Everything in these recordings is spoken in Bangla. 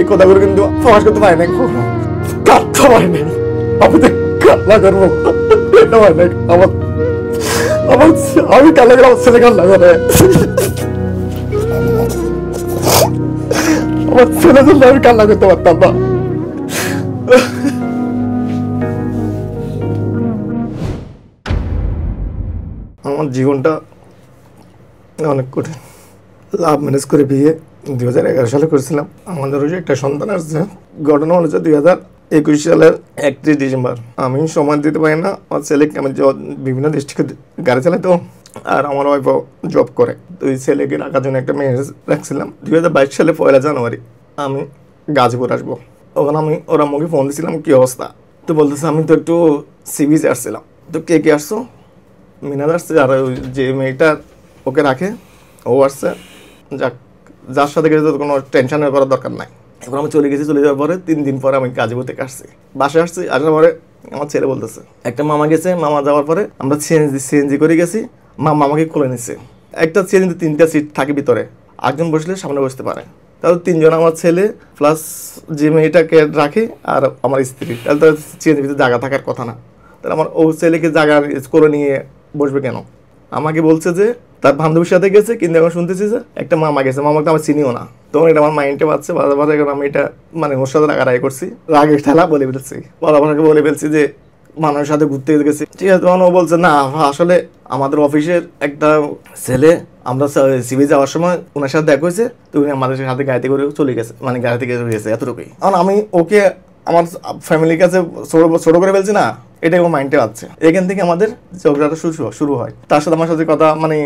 এই কথাগুলো কিন্তু প্রকাশ করতে পারি নাই, কাঁদতে পারি নাই, আমি তো কান্না করবো এটা হয় নাই। আমি কান্না করে আমার ছেলে কান্না করে, আমার ছেলের জন্য আমি কান্না করতে পারতাম না। আমার জীবনটা অনেক কঠিন। লাভ ম্যানেজ করে বিয়ে 2011 সালে করেছিলাম। আমাদের ওই একটা সন্তান আসছে। ঘটনা হচ্ছে 2021 সালের 31 ডিসেম্বর। আমি সময় দিতে পারি না আমার ছেলেকে। আমি বিভিন্ন ডিস্ট্রিক্টে গাড়ি চালাই তো, আর আমার ওয়াইফও জব করে। তো ওই ছেলেকে রাখার জন্য একটা মেসেজ রাখছিলাম। 2022 সালে 1 জানুয়ারি আমি গাজীপুর আসবো। ওখানে আমি ওরা মুখে ফোন দিয়েছিলাম কী অবস্থা। তো বলতেছে আমি তো একটু সি বিচে আসছিলাম। তো কে কে আসছো? মিনাদ আসছে, আর ওই যে মেয়েটা ওকে রাখে ও আসছে। যার সাথে গেছে তো কোনো টেনশন করার দরকার নাই। এবার আমি চলে গেছি। চলে যাওয়ার পরে 3 দিন পরে আমি গাজীপুর থেকে আসছি, বাসায় আসছি। আসার পরে আমার ছেলে বলতেছে একটা মামা গেছে, মামা যাওয়ার পরে আমরা সিএনজি করে গেছি, মামাকে খুলে নিচ্ছে। একটা সিএনজিতে 3টা সিট থাকে ভিতরে, একজন বসলে সামনে বসতে পারে। তাহলে 3 জন, আমার ছেলে প্লাস যে মেয়েটাকে রাখে আর আমার স্ত্রী। তাহলে তো সিএনজির ভিতরে জায়গা থাকার কথা না। তাহলে আমার ও ছেলেকে জায়গা করে নিয়ে বসবে কেন? আমাকে বলছে যে তার বান্ধবীর সাথে গেছে, কিন্তু এখন শুনতেছি যে একটা মামা গেছে। মামাকে আমার চিনিও না। তখন এটা আমার মাইন্ডে পাচ্ছে বারবার। এখন আমি এটা মানে ওর সাথে রাগারাগি করছি, রাগে ঠেলা বলে ফেলছি, বাবাকে বলে ফেলছি যে মানুষের সাথে ঘুরতে গেছি। ঠিক আছে, তখন ও বলছে না আসলে আমাদের অফিসের একটা ছেলে, আমরা সিবি যাওয়ার সময় ওনার সাথে দেখা হয়েছে, তো উনি আমাদের সাথে গাড়িতে করে চলে গেছে, মানে গাড়ি থেকে গেছে, এতটুকুই। কারণ আমি ওকে আমার ফ্যামিলির কাছে ছোট করে ফেলছি না, এটাই আমার মাইন্ডে আছে। এখান থেকে আমাদের ঝগড়াটা শুরু হয়। তার সাথে আমার সাথে কথা মানে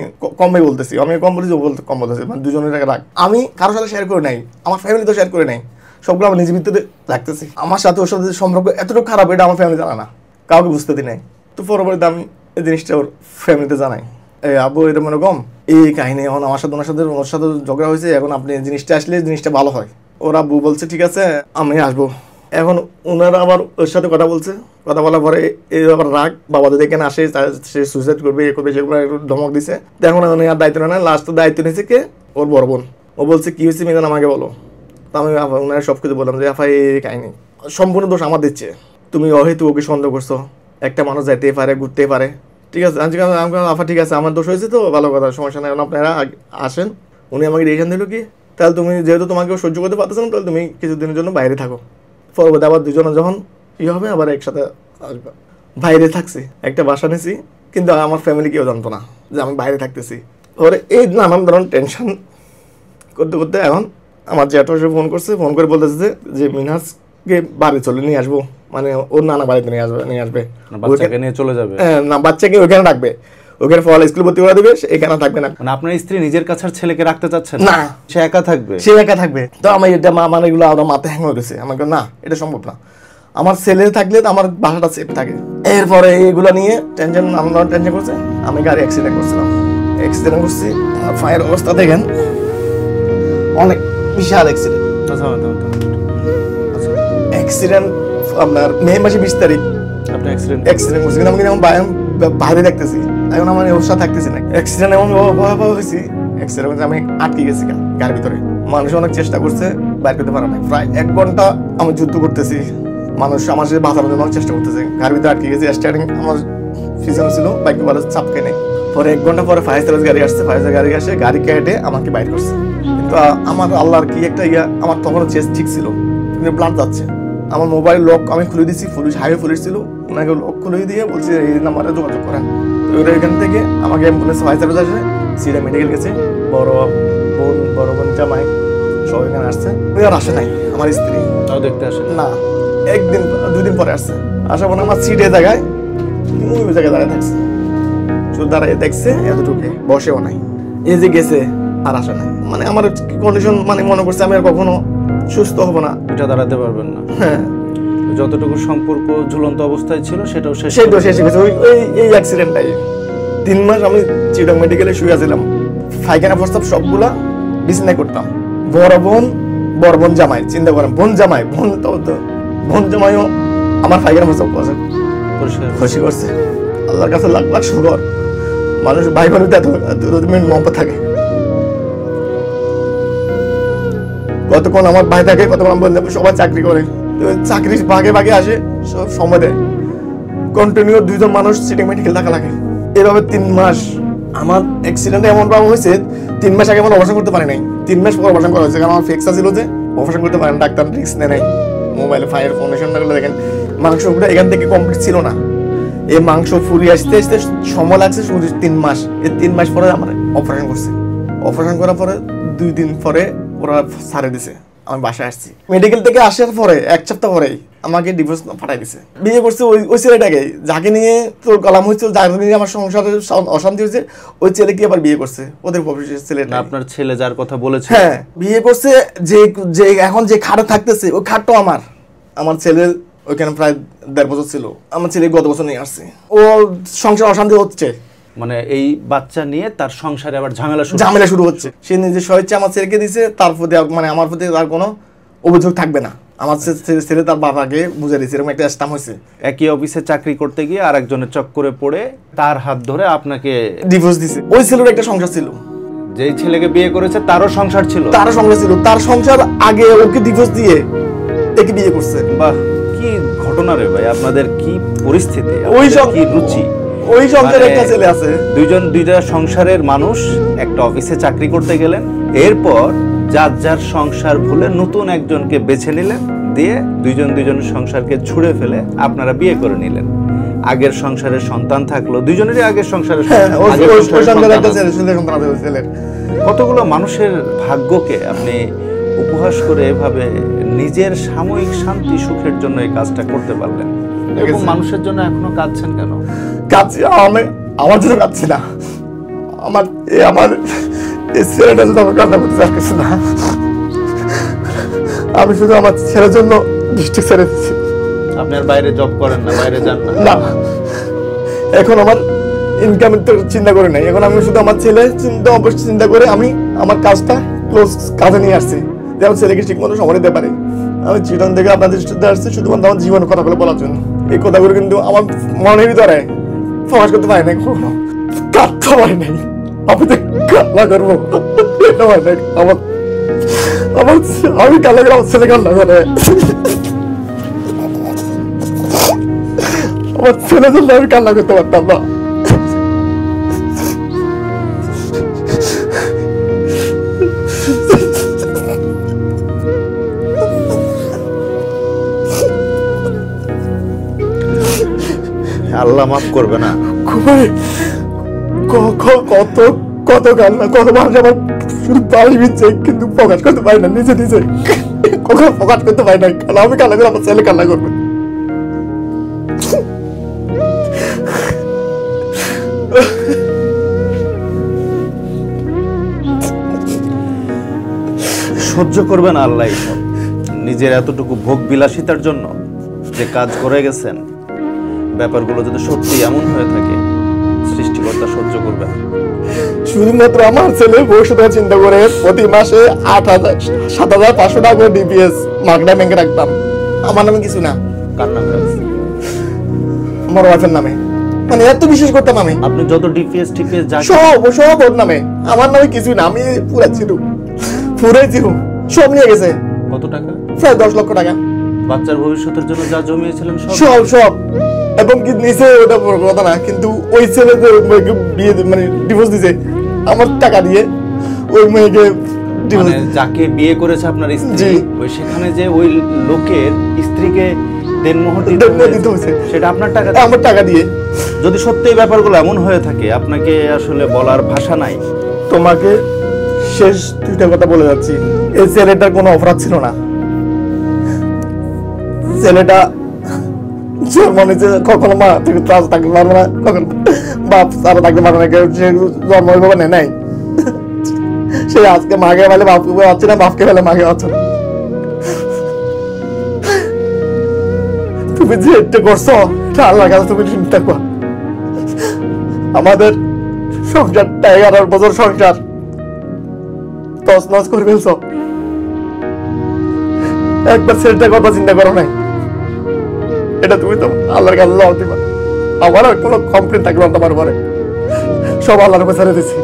কমই বলতেছি, আমি কম বলেছি, ও বলতে কম বলতেছি, মানে দুজনের রাগ। আমি কারোর সাথে শেয়ার করে নাই, আমার ফ্যামিলি তো শেয়ার করে নাই, সবগুলো আমার নিজের ভিতরে রাখতেছি। আমার সাথে ওর সাথে সম্পর্ক এতটুকু খারাপ, এটা আমার ফ্যামিলি জানা না, কাউকে বুঝতে দিই নাই। তো পরবর্তীতে আমি এই জিনিসটা ওর ফ্যামিলিতে জানাই, এই আব্বু এটা মনে কম এই কাহিনী, এখন আমার সাথে ওর সাথে ঝগড়া হয়েছে, এখন আপনি জিনিসটা আসলে জিনিসটা ভালো হয়। ওর আব্বু বলছে ঠিক আছে আমি আসবো। এখন ওনারা আবার ওর সাথে কথা বলছে, কথা বলার পরে এই আবার রাগ, বাবা যদি এখানে আসে সে সুইসাইড করবে, এ করবে, সেগুলো একটু ধমক দিছে। এখন উনি আর দায়িত্ব নেয় না, লাস্ট দায়িত্ব নিয়েছে কে? ওর বড় বোন। ও বলছে কি হয়েছে মিজান আমাকে বলো। তো আমি ওনারা সব কিছু বললাম যে আফা এই কাহিনি, সম্পূর্ণ দোষ আমার দিচ্ছে, তুমি অহেতু ওকে সন্দেহ করছো। একটা মানুষ যাইতে পারে, ঘুরতে পারে, ঠিক আছে। আফা ঠিক আছে আমার দোষ হয়েছে তো ভালো কথা, সমস্যা নেই, আপনারা আসেন। উনি আমাকে রিয়েকশন দিল কি, তাহলে তুমি যেহেতু তোমাকে সহ্য করতে পারতেছো না, তাহলে তুমি কিছুদিনের জন্য বাইরে থাকো। পরবর্তী আবার দুজনে যখন হবে আবার একসাথে আসবে। বাইরে থাকছি, একটা বাসা নিয়েছি, কিন্তু আমার ফ্যামিলি কেউ জানতো না যে আমি বাইরে থাকতেছি। ওরে এই নানান ধরনের টেনশন করতে করতে এখন আমার জ্যাঠা ফোন করছে, ফোন করে বলতেছে যে মিনহাজকে বাড়ি চলে নিয়ে আসবো, মানে ওর নানা বাড়িতে নিয়ে আসবে, বাচ্চাকে নিয়ে চলে যাবে। না, বাচ্চাকে ওইখানে রাখবে, ওখানে ফলে স্কুল ভর্তি করে দেবে, এখানে থাকবে না। মানে আপনার স্ত্রী নিজের কাছের ছেলেকে রাখতে চাচ্ছেন না, সে একা থাকবে? সে একা থাকবে। তো আমার এটা মানে এগুলো আমার মাথায় হ্যাং হয়ে গেছে। আমাকে না, এটা সম্ভব না, আমার ছেলে থাকলে তো আমার বাসাটা সেফ থাকে। এরপরে এইগুলো নিয়ে টেনশন করছে। আমি গাড়ি অ্যাক্সিডেন্ট করছিলাম, অ্যাক্সিডেন্ট করছি। আমার ফায়ার অবস্থা দেখেন, অনেক বিশাল অ্যাক্সিডেন্ট। অ্যাক্সিডেন্ট আপনার মে মাসে 20 তারিখ আপনি অ্যাক্সিডেন্ট করছি, কিন্তু আমি এখন বাইরে দেখতেছি, এখন আমার অবস্থা থাকতেছি না। অ্যাক্সিডেন্ট এমন ভয়াবহ হয়েছি, অ্যাক্সিডেন্ট আমি আটকে গেছি গাড়ির ভিতরে। মানুষ অনেক চেষ্টা করছে, বাইর করতে পারে না। প্রায় 1 ঘন্টা আমি যুদ্ধ করতেছি, মানুষ আমার সাথে বাঁচানোর জন্য চেষ্টা করতেছে। গাড়ির ভিতরে আটকে গেছি, স্টার্টিং আমার পিছনে ছিল, বাইক ভালো চাপকে নেই। পরে 1 ঘন্টা পরে ফায়ার সার্ভিস গাড়ি আসছে, ফায়ার সার্ভিস গাড়ি আসে গাড়ি কেটে আমাকে বাইর করছে। কিন্তু আমার আল্লাহর কি একটা আমার তখনও চেস্ট ঠিক ছিল, কিন্তু ব্লাড যাচ্ছে। আমার মোবাইল লক আমি খুলে দিচ্ছি, হাইওয়ে পুলিশ ছিল, ওনাকে লক খুলে দিয়ে বলছি এই নাম্বারে যোগাযোগ করেন। তো ওরা এখান থেকে আমাকে অ্যাম্বুলেন্স ফায়ার সার্ভিস আসে, সিরা মেডিকেল গেছে, বড় বোন জামাই সব এখানে আসছে। ওই আর আসে নাই, আমার স্ত্রী তাও দেখতে আসে না, 2 দিন পরে আসছে। আসার পরে আমার সিটে জায়গায় দাঁড়িয়ে থাকছে, শুধু দাঁড়িয়ে দেখছে, এতটুকু বসেও নাই। এই যে গেছে আর আসে নাই, মানে আমার কন্ডিশন মানে মনে করছে আমি আর কখনো সুস্থ হবো না, এটা দাঁড়াতে পারবেন না। হ্যাঁ, যতটুকু সম্পর্ক ঝুলন্ত অবস্থায় ছিল সেটাও শেষ গেছে। এই অ্যাক্সিডেন্টটাই 3 মাস আমি চিটাং মেডিকেলে শুয়ে ছিলাম। পায়খানা প্রস্তাব সবগুলা বিছানায় করতাম। বড় বোন জামাই, চিন্তা করেন, বোন জামাইও আমার পায়খানা প্রস্তাব খুশি করছে। আল্লাহর কাছে লাখ লাখ শুকর। মানুষ ভাই বোনের এত মহব্বত থাকে। কতক্ষণ আমার ভাই থাকে, কতক্ষণ আমার বোন থাকে, সবাই চাকরি করে, তো চাকরি ভাগে ভাগে আসে, সব সময় দেয়। কন্টিনিউ 2 জন মানুষ সিটিং মেডিকেল থাকা লাগে। এভাবে 3 মাস আমার অ্যাক্সিডেন্ট এমন ভাবে হয়েছে, 3 মাস আগে আমার অপারেশন করতে পারি নাই, 3 মাস পর অপারেশন করা হয়েছে, কারণ আমার ফেক্সা ছিল যে অপারেশন করতে পারেন, ডাক্তার রিস্ক নেয় নাই। মোবাইলে ফায়ার ফাউন্ডেশনটা গুলো দেখেন, মাংসগুলো এখান থেকে কমপ্লিট ছিল না, এই মাংস ফুরিয়ে আসতে আসতে সময় লাগছে 3 মাস। এই 3 মাস পরে আমার অপারেশন করছে। অপারেশন করার পরে 2 দিন পরে ওরা ছাড়ে দিছে, আমি বাসায় আসছি। মেডিকেল থেকে আসার পরে 1 সপ্তাহ পরেই আমাকে ডিভোর্স পাঠাই দিছে। বিয়ে করছে ওই ছেলেটাকে, যাকে নিয়ে তোর কলাম হয়েছিল, যাকে নিয়ে আমার সংসারে অশান্তি হয়েছে, ওই ছেলেকে আবার বিয়ে করছে, ওদের প্রফেসর ছেলেটা। আপনার ছেলে যার কথা বলেছে, হ্যাঁ, বিয়ে করছে। যে এখন যে খাটে থাকতেছে ওই খাটটা আমার ছেলের ওইখানে প্রায় 1.5 বছর ছিল, আমার ছেলে গত বছর নিয়ে আসছে। ও সংসার অশান্তি হচ্ছে, মানে এই বাচ্চা নিয়ে তার সংসারে আবার ঝামেলা শুরু হচ্ছে। সে নিজে স্বেচ্ছা আমার ছেলেকে দিছে, তার প্রতি মানে আমার প্রতি তার কোনো অভিযোগ থাকবে না। আমার ছেলে তার বাবাকে বুঝে দিয়েছে, এরকম একটা স্টাম্প হয়েছে। একই অফিসে চাকরি করতে গিয়ে আরেকজনের চক্করে পড়ে তার হাত ধরে আপনাকে ডিভোর্স দিছে। ওই ছেলের একটা সংসার ছিল, যেই ছেলেকে বিয়ে করেছে তারও সংসার ছিল। তার সংসার আগে ওকে ডিভোর্স দিয়ে একে বিয়ে করছে। বাহ, কি ঘটনা রে ভাই, আপনাদের কি পরিস্থিতি, কি রুচি। ওই সংসারে একটা ছেলে আছে। দুইটা সংসারের মানুষ একটা অফিসে চাকরি করতে গেলেন, এরপর যার সংসার ভুলে নতুন একজনকে বেছে নিলেন, দিয়ে দুইজনের সংসারকে ছুঁড়ে ফেলে আপনারা বিয়ে করে নিলেন। আগের সংসারের সন্তান থাকলো, দুইজনেরই আগের সংসারের কতগুলো মানুষের ভাগ্যকে আপনি উপহাস করে এভাবে নিজের সাময়িক শান্তি সুখের জন্য এই কাজটা করতে পারলেন। এরকম মানুষের জন্য এখনো কাঁদছেন কেন? কাঁদছি আমার জন্য কাঁদছি না, আমার এই ছেলেটা যদি আমার কান্না করতে চাচ্ছি না, আমি শুধু আমার ছেলের জন্য ডিস্ট্রিক্ট ছেড়ে দিচ্ছি। আপনি আর বাইরে জব করেন না, বাইরে যান না, এখন আমার ইনকামের তো চিন্তা করে নাই, এখন আমি শুধু আমার ছেলে চিন্তা করে আমি আমার কাজটা কাজে নিয়ে আসছি, যেমন ছেলেকে ঠিক মতো সময় দিতে পারি। আমি চিটন থেকে আপনাদের স্টুডিওতে আসছি শুধুমাত্র আমার জীবনের কথাগুলো বলার জন্য। এই কথাগুলো কিন্তু আমার মনের ভিতরে প্রকাশ করতে পারি নাই, কখনো কাঁদতে পারি নাই, আমি তো কান্না করবো এটা হয় নাই। আমি কান্না করে আমার ছেলে কান্না করে, আমার ছেলের জন্য আমি কান্না করতে পারতাম না। আল্লাহ মাফ করবে না। কত কান্না, কত মানুষ আমার শুধু পানি দিচ্ছে, কিন্তু প্রকাশ করতে পারি না, নিজে কখনো প্রকাশ করতে পারি না, কারণ আমি কান্না করে আমার ছেলে কান্না করবে। সহ্য করবে না আল্লাহ সব, নিজের এতটুকু ভোগ বিলাসিতার জন্য যে কাজ করে গেছেন, ব্যাপারগুলো যদি সত্যি এমন হয়ে থাকে, সৃষ্টিকর্তা সহ্য করবে না। শুধুমাত্র আমার ছেলে ভবিষ্যৎ চিন্তা করে প্রতি মাসে 7,500 টাকা করে ডিপিএস মার্কেটা ব্যাংকে রাখতাম, আমার নামে কিছু না। কার নামে রাখছেন? আমার ওয়াইফের নামে, মানে এত বিশ্বাস করতাম আমি। আপনি যত ডিপিএস টিপিএস যা সব ওর নামে, আমার নামে কিছুই না, আমি পুরাই জিরো সব নিয়ে গেছে। কত টাকা? প্রায় 10 লক্ষ টাকা। বাচ্চার ভবিষ্যতের জন্য যা জমিয়েছিলেন সব এবং কি নিচে ওটা বড় কথা না, কিন্তু ওই ছেলে বিয়ে মানে ডিভোর্স দিছে আমার টাকা দিয়ে, ওই মেয়েকে মানে যাকে বিয়ে করেছে আপনার স্ত্রী, ওই সেখানে যে ওই লোকের স্ত্রীকে দেনমোহর দিতে হয়েছে, সেটা আপনার টাকা, আমার টাকা দিয়ে। যদি সত্যি এই ব্যাপারগুলো এমন হয়ে থাকে, আপনাকে আসলে বলার ভাষা নাই। তোমাকে শেষ 2টা কথা বলে যাচ্ছি, এই ছেলেটার কোনো অপরাধ ছিল না। ছেলেটা মনে যে কখনো মা থেকে ত্রাস থাকতে পারবে না, কখনো বাপ সারা থাকতে পারবে না, কেউ সে জন্ম ওইভাবে নেয় নাই। সে আজকে মাকে ফেলে বাপকে পাচ্ছে না, বাপকে ফেলে মাকে পাচ্ছে না। তুমি যে এটা করছো আল্লাহর কাছে তুমি চিন্তা কর। আমাদের সংসারটা 11 বছর সংসার তছনছ করে ফেলছো, একবার ছেলেটার কথা চিন্তা করো নাই। এটা তুমি তো আল্লাহর কাছে যাও দিবা, আমার কোনো কমপ্লেন থাকবে না তোমার পরে, সব আল্লাহর উপর ছেড়ে দিছি।